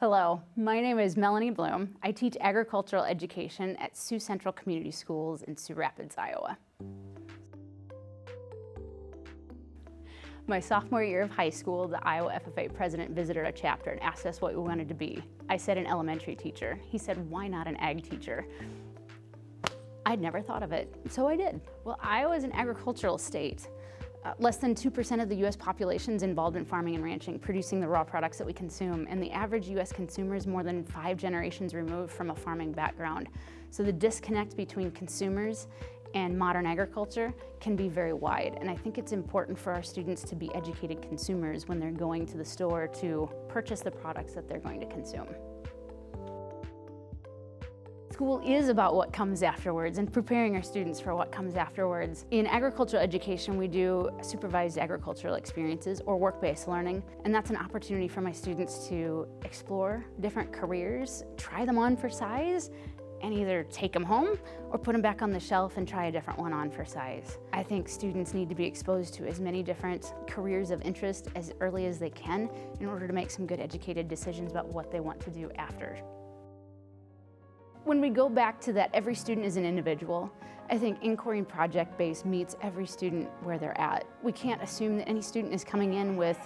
Hello, my name is Melanie Bloom. I teach agricultural education at Sioux Central Community Schools in Sioux Rapids, Iowa. My sophomore year of high school, the Iowa FFA president visited our chapter and asked us what we wanted to be. I said an elementary teacher. He said, why not an ag teacher? I'd never thought of it, so I did. Well, Iowa is an agricultural state. Less than 2% of the U.S. population is involved in farming and ranching, producing the raw products that we consume, and the average U.S. consumer is more than 5 generations removed from a farming background. So the disconnect between consumers and modern agriculture can be very wide, and I think it's important for our students to be educated consumers when they're going to the store to purchase the products that they're going to consume. School is about what comes afterwards and preparing our students for what comes afterwards. In agricultural education, we do supervised agricultural experiences or work-based learning, and that's an opportunity for my students to explore different careers, try them on for size, and either take them home or put them back on the shelf and try a different one on for size. I think students need to be exposed to as many different careers of interest as early as they can in order to make some good educated decisions about what they want to do after. When we go back to that every student is an individual, I think inquiry and project-based meets every student where they're at. We can't assume that any student is coming in with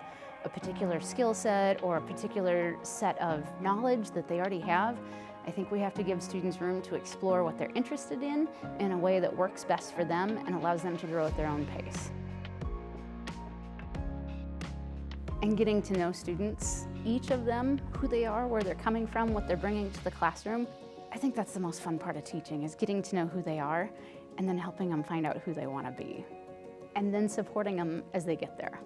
a particular skill set or a particular set of knowledge that they already have. I think we have to give students room to explore what they're interested in a way that works best for them and allows them to grow at their own pace. And getting to know students, each of them, who they are, where they're coming from, what they're bringing to the classroom, I think that's the most fun part of teaching, is getting to know who they are and then helping them find out who they want to be, and then supporting them as they get there.